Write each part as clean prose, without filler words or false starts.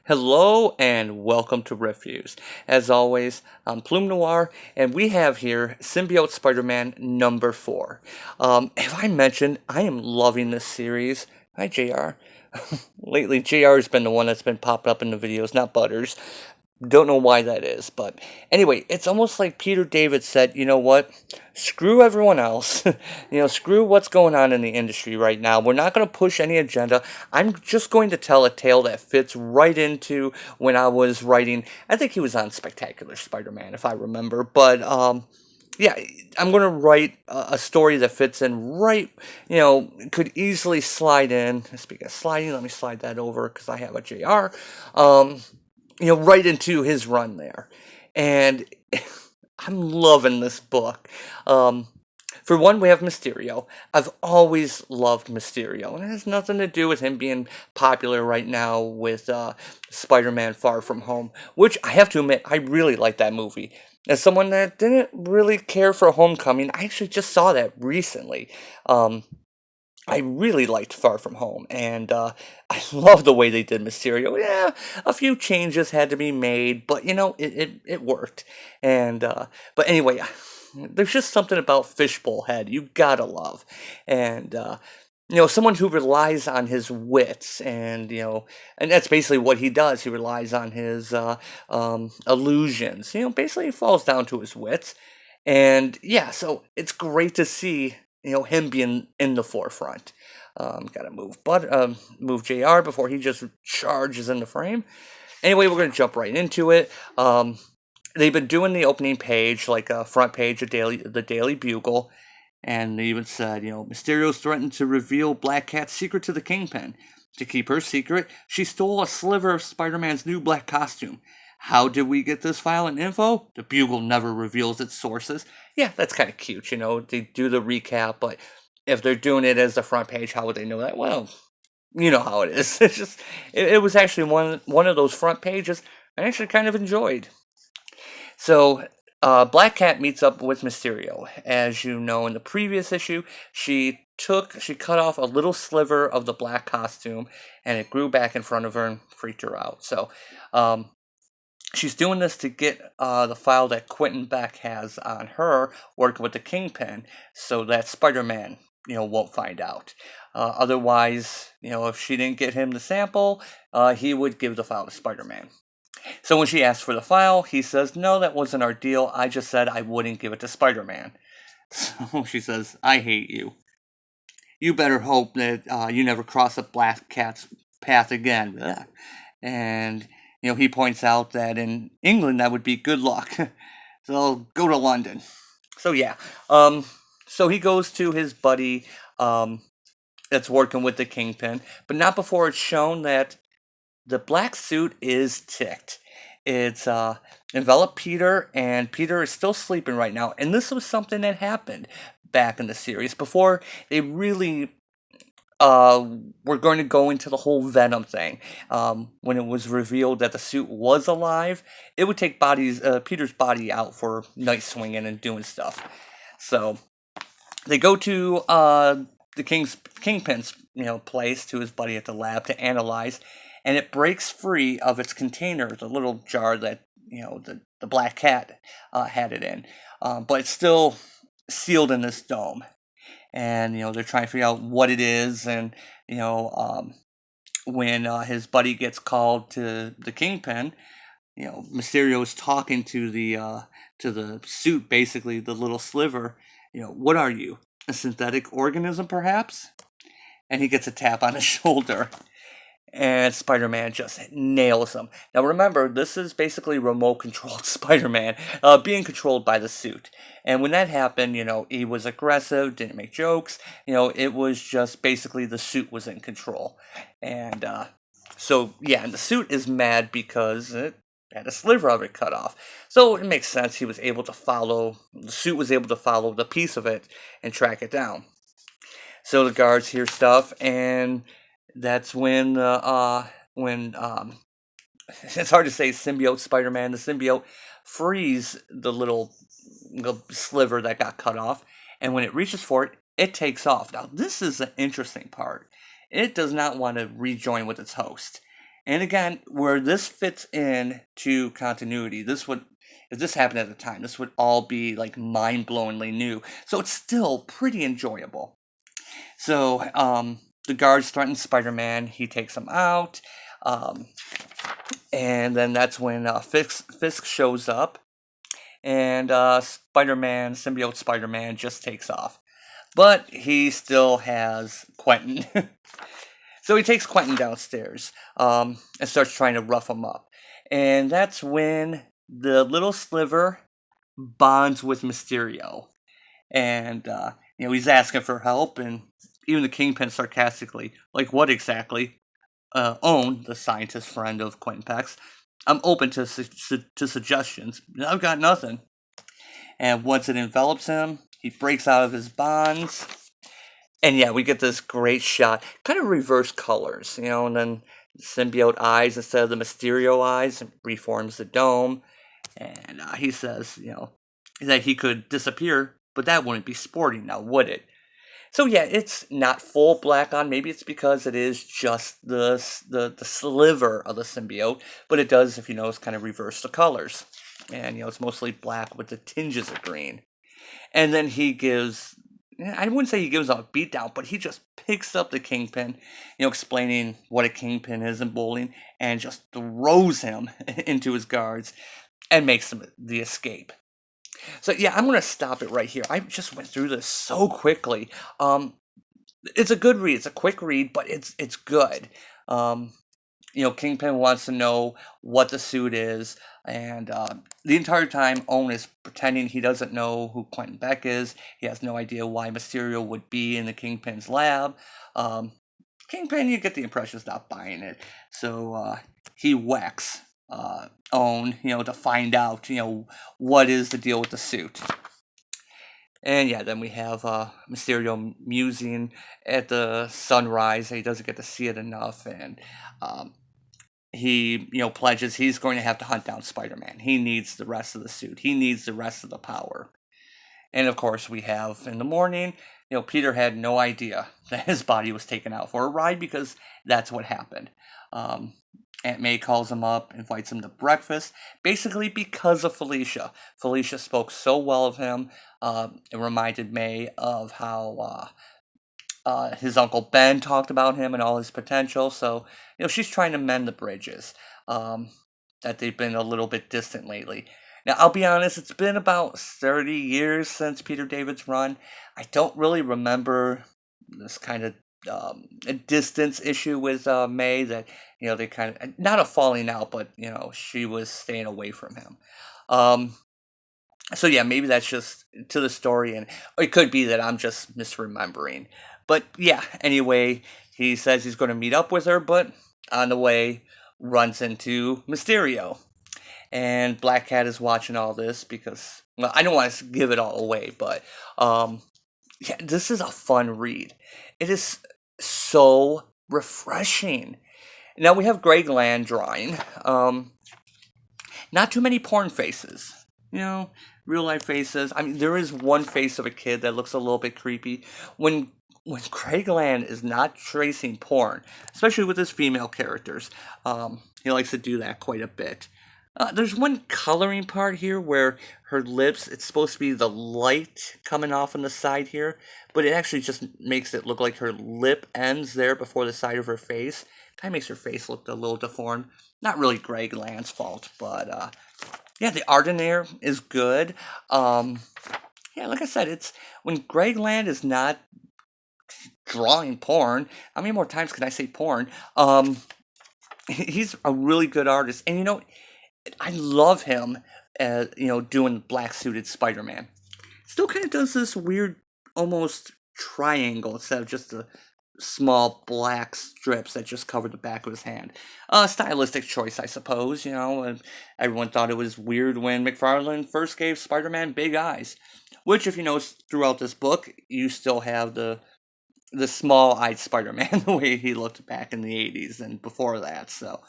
Hello and welcome to Reviews. As always, I'm Plume Noir, and we have here Symbiote Spider-Man number 4. Have I mentioned I am loving this series? Hi, JR. Lately, JR has been the one that's been popping up in the videos, not Butters. Don't know why that is, but anyway, it's almost like Peter David said, you know what? Screw everyone else. Screw what's going on in the industry right now. We're not going to push any agenda. I'm just going to tell a tale that fits right into when I was writing. I think he was on Spectacular Spider-Man, if I remember, but yeah, I'm going to write a story that fits in right, could easily slide in. Speaking of sliding, let me slide that over because I have a JR. Right into his run there. And I'm loving this book. For one, we have Mysterio. I've always loved Mysterio, and it has nothing to do with him being popular right now with Spider-Man Far From Home, which I have to admit, I really like that movie. As someone that didn't really care for Homecoming, I actually just saw that recently. I really liked Far From Home, and I love the way they did Mysterio. Yeah, a few changes had to be made, but it worked. And but anyway, there's just something about Fishbowl Head you gotta love, and someone who relies on his wits, and and that's basically what he does. He relies on his illusions. Basically, he falls down to his wits, and yeah, so it's great to see him being in the forefront. Gotta move JR before he just charges in the frame. Anyway, we're gonna jump right into it. They've been doing the opening page, like a front page of the Daily Bugle, and they even said, Mysterio's threatened to reveal Black Cat's secret to the Kingpin. To keep her secret, she stole a sliver of Spider-Man's new black costume. How did we get this file and info? The Bugle never reveals its sources. Yeah, that's kind of cute, They do the recap, but if they're doing it as the front page, how would they know that? Well, you know how it is. It was actually one of those front pages I actually kind of enjoyed. So, Black Cat meets up with Mysterio. As you know, in the previous issue, she cut off a little sliver of the black costume, and it grew back in front of her and freaked her out. So, she's doing this to get the file that Quentin Beck has on her, working with the Kingpin, so that Spider-Man, won't find out. Otherwise, if she didn't get him the sample, he would give the file to Spider-Man. So when she asks for the file, he says, "No, that wasn't our deal. I just said I wouldn't give it to Spider-Man." So she says, "I hate you. You better hope that you never cross a Black Cat's path again." Ugh. And, he points out that in England that would be good luck. So go to London. So yeah. So he goes to his buddy that's working with the Kingpin, but not before it's shown that the black suit is ticked. It's enveloped Peter, and Peter is still sleeping right now. And this was something that happened back in the series before they really were going to go into the whole Venom thing. When it was revealed that the suit was alive, it would take Peter's body out for night swinging and doing stuff. So they go to the Kingpin's place, to his buddy at the lab, to analyze, and it breaks free of its container, the little jar that the Black Cat had it in, but it's still sealed in this dome. And they're trying to figure out what it is, and when his buddy gets called to the Kingpin, Mysterio is talking to the suit, basically the little sliver. What are you? A synthetic organism, perhaps? And he gets a tap on his shoulder, and Spider-Man just nails him. Now remember, this is basically remote-controlled Spider-Man being controlled by the suit. And when that happened, he was aggressive, didn't make jokes. It was just basically the suit was in control. And so, yeah, and the suit is mad because it had a sliver of it cut off. So it makes sense the suit was able to follow the piece of it and track it down. So the guards hear stuff, and that's when it's hard to say symbiote Spider-Man. The symbiote frees the little sliver that got cut off, and when it reaches for it, it takes off. Now this is the interesting part. It does not want to rejoin with its host, And again, where this fits in to continuity, this would, if this happened at the time, this would all be like mind-blowingly new. So it's still pretty enjoyable. So the guards threaten Spider-Man. He takes them out. Um, and then that's when Fisk shows up. And Spider-Man, symbiote Spider-Man, just takes off. But he still has Quentin. So he takes Quentin downstairs and starts trying to rough him up. And that's when the little sliver bonds with Mysterio. And, he's asking for help. And even the Kingpin sarcastically, like, what exactly? Owen, the scientist friend of Quentin Peck's, I'm open to suggestions. I've got nothing. And once it envelops him, he breaks out of his bonds. And yeah, we get this great shot, kind of reverse colors, and then symbiote eyes instead of the Mysterio eyes, reforms the dome. And he says, that he could disappear, but that wouldn't be sporting now, would it? So yeah, it's not full black on. Maybe it's because it is just the sliver of the symbiote, but it does, if you notice, kind of reverse the colors. And it's mostly black with the tinges of green. And then he gives, I wouldn't say he gives a beatdown, but he just picks up the Kingpin, explaining what a Kingpin is in bowling, and just throws him into his guards and makes him the escape. So yeah, I'm gonna stop it right here. I just went through this so quickly. It's a good read. It's a quick read, but it's good. Kingpin wants to know what the suit is, and the entire time, Owen is pretending he doesn't know who Quentin Beck is. He has no idea why Mysterio would be in the Kingpin's lab. Kingpin, you get the impression, is not buying it, so he whacks Owen, to find out, what is the deal with the suit. And yeah, then we have Mysterio musing at the sunrise. He doesn't get to see it enough, and he, pledges he's going to have to hunt down Spider-Man. He needs the rest of the suit. He needs the rest of the power. And of course, we have in the morning, Peter had no idea that his body was taken out for a ride because that's what happened. Aunt May calls him up, invites him to breakfast, basically because of Felicia. Felicia spoke so well of him. It reminded May of how his Uncle Ben talked about him and all his potential. So, she's trying to mend the bridges that they've been a little bit distant lately. Now, I'll be honest, it's been about 30 years since Peter David's run. I don't really remember this kind of a distance issue with May that, they kind of, not a falling out, but, she was staying away from him. So yeah, maybe that's just to the story, and it could be that I'm just misremembering. But yeah, anyway, he says he's going to meet up with her, but on the way runs into Mysterio. And Black Cat is watching all this because, well, I don't want to give it all away, but yeah, this is a fun read. It is so refreshing. Now we have Greg Land drawing. Not too many porn faces. Real life faces. I mean, there is one face of a kid that looks a little bit creepy. When Craig Land is not tracing porn, especially with his female characters, he likes to do that quite a bit. There's one coloring part here where her lips, it's supposed to be the light coming off on the side here, but it actually just makes it look like her lip ends there before the side of her face. Kind of makes her face look a little deformed. Not really Greg Land's fault, but yeah, the art in there is good. Yeah, like I said, it's when Greg Land is not drawing porn. How many more times can I say porn? He's a really good artist, and I love him, doing black suited Spider-Man. Still kind of does this weird, almost triangle instead of just the small black strips that just cover the back of his hand. Stylistic choice, I suppose. And everyone thought it was weird when McFarlane first gave Spider-Man big eyes, which, if you notice throughout this book, you still have the small-eyed Spider-Man the way he looked back in the 80s and before that. So,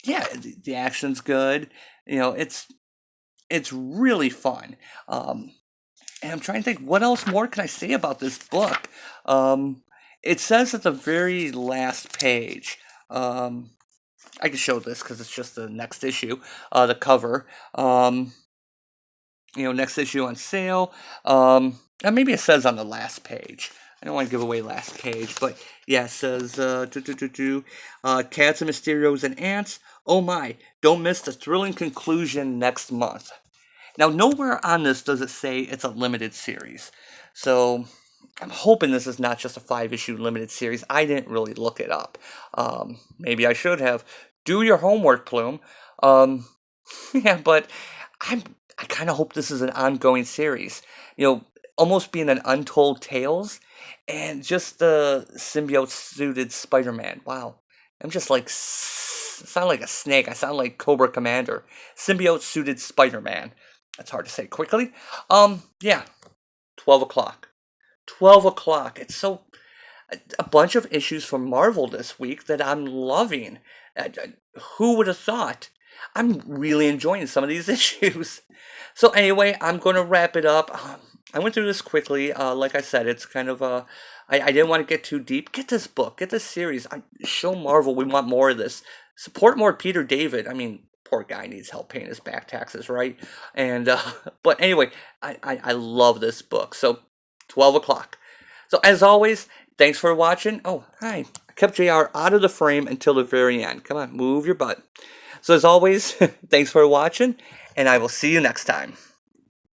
yeah, the action's good. It's really fun. And I'm trying to think, what else more can I say about this book? It says at the very last page, I can show this because it's just the next issue, the cover. Next issue on sale. And maybe it says on the last page. I don't want to give away last page, but yeah, it says, Cats and Mysterios and Ants. Oh my, don't miss the thrilling conclusion next month. Now, nowhere on this does it say it's a limited series. So, I'm hoping this is not just a 5-issue limited series. I didn't really look it up. Maybe I should have. Do your homework, Plume. Um, yeah, but I'm I kind of hope this is an ongoing series. Almost being an untold tales, and just the symbiote suited Spider-Man. Wow, I'm just like sound like a snake. I sound like Cobra Commander. Symbiote suited Spider-Man. That's hard to say quickly. Yeah, 12 o'clock. 12 o'clock. It's so a bunch of issues from Marvel this week that I'm loving. Who would have thought? I'm really enjoying some of these issues. So anyway, I'm going to wrap it up. I went through this quickly. Like I said, it's kind of I didn't want to get too deep. Get this book. Get this series. Show Marvel we want more of this. Support more Peter David. I mean, poor guy needs help paying his back taxes, right? And but anyway, I love this book. So 12 o'clock. So as always, thanks for watching. Oh, hi. I kept JR out of the frame until the very end. Come on, move your butt. So as always, thanks for watching, and I will see you next time.